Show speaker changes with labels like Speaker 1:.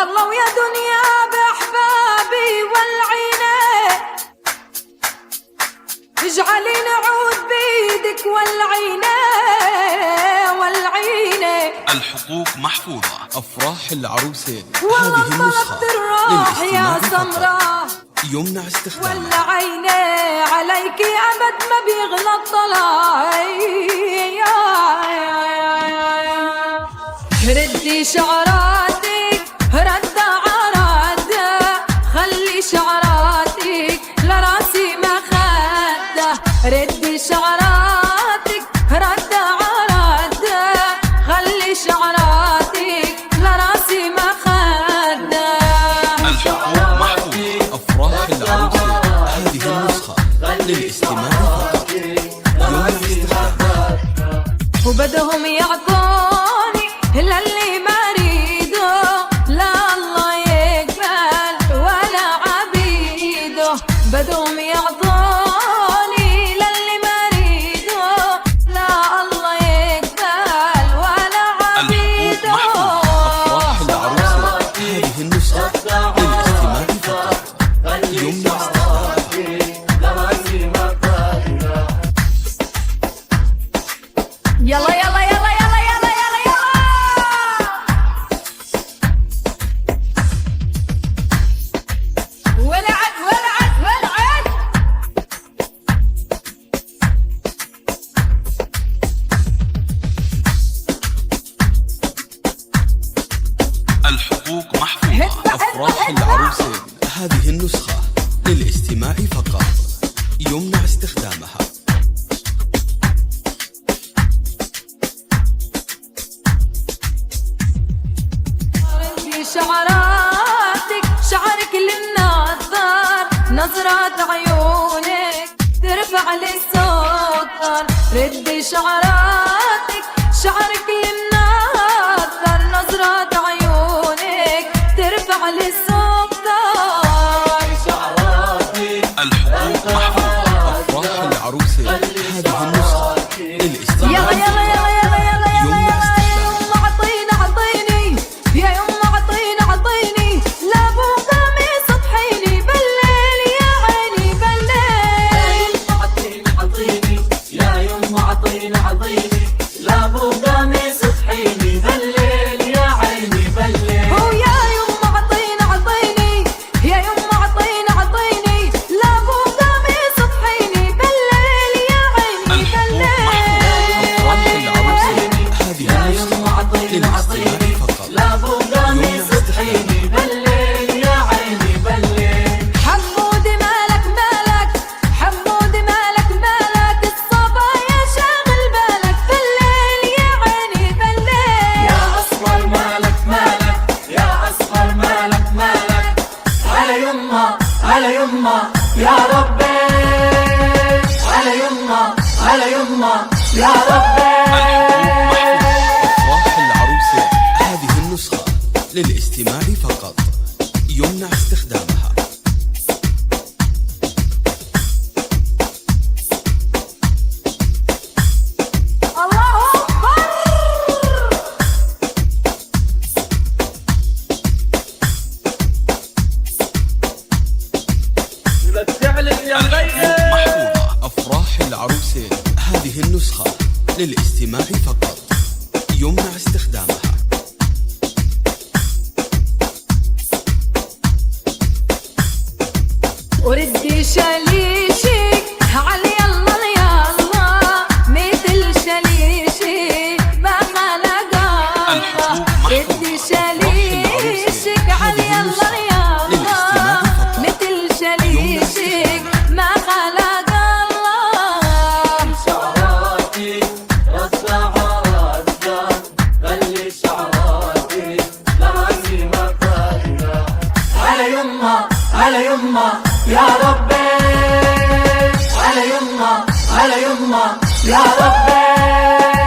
Speaker 1: والله ويا دنيا بأحبابي والعينة اجعلي نعود بيدك والعينة والعينة.
Speaker 2: الحقوق محفوظة.
Speaker 3: أفراح العروسين
Speaker 1: والله
Speaker 3: هذه النسخة
Speaker 1: الراح يا سمراء
Speaker 3: يمنع استخدامها.
Speaker 1: ولا عيني عليكي أبد ما بيغلط طلعي. ردي شعراتك رد عرادة خلي شعراتك لراسي مخدة. ردي شعراتك رد عرادة خلي شعراتك لراسي مخدة.
Speaker 2: الحقوق محفوظة.
Speaker 3: أفراح العروسين هذه النسخة للاستماع فقط يمنع استخدامها.
Speaker 1: وبدهم يعطوني للي ما اريده لا الله يقبل ولا عبيده. بدهم يعطوني للي ما اريده لا الله يقبل ولا عبيده.
Speaker 3: أفراح العروسين هذه النسخة للاستماع فقط يمنع استخدامها.
Speaker 1: يلا يلا يلا يلا يلا يلا يلا. ولعت ولعت ولعت.
Speaker 2: الحقوق محفوظة.
Speaker 3: أفراح العروسين هذه النسخة للاستماع فقط يمنع استخدامها.
Speaker 1: ردي شعراتك شعرك للنظر نظرات عيونك ترفع لي السكر. ردي شعراتك شعرك للنظر نظرات عيونك ترفع لي السكر.
Speaker 2: الحقوق محفوظة.
Speaker 3: أفراح العروسين هذه النسخة للاستماع
Speaker 1: يلا يلا يلا يلا يلا يلا
Speaker 3: يمنع
Speaker 1: يا
Speaker 3: استخدامها.
Speaker 1: يما عطيني عطيني يا يما عطيني عطيني لا بو قميص طحيني بالليل يا عيني بالليل.
Speaker 4: عطيني عطيني يا يما عطيني عطيني لا بو قميص طحيني بالليل يا عيني بالليل.
Speaker 1: ويا يما عطيني عطيني يا يما عطيني عطيني لا بو قميص طحيني بالليل يا عيني بالليل.
Speaker 3: أفراح العروسين هذه
Speaker 4: يا
Speaker 3: النسخة
Speaker 4: يما عطيني عطيني
Speaker 3: للاستماع فقط
Speaker 4: لا بو قميص طحيني بالليل يا عيني بالليل.
Speaker 1: حمودي مالك مالك حمودي مالك مالك الصبايا شاغل بالك بالليل يا عيني بالليل.
Speaker 4: يا أصفر مالك مالك يا أصفر مالك مالك على يما على يما يا ربي على يما على يما يا ربي.
Speaker 3: أفراح العروسين هذه النسخة للاستماع فقط يمنع استخدامها.
Speaker 1: الله أكبر.
Speaker 2: الحقوق محفوظة.
Speaker 3: أفراح العروسين هذه النسخة للاستماع فقط يمنع استخدامها.
Speaker 1: وردي شليشك علي الله يلا مثل شليشك ما خلق الله.
Speaker 2: الحقوق محفوظة.
Speaker 1: ردي شليشك علي الله يلا مثل شليشك ما خلق الله.
Speaker 4: شعراتي رفع رزة خلي شعراتي لراسي مقادرة. على يما على يما يا ربي على يما على يما يا ربي.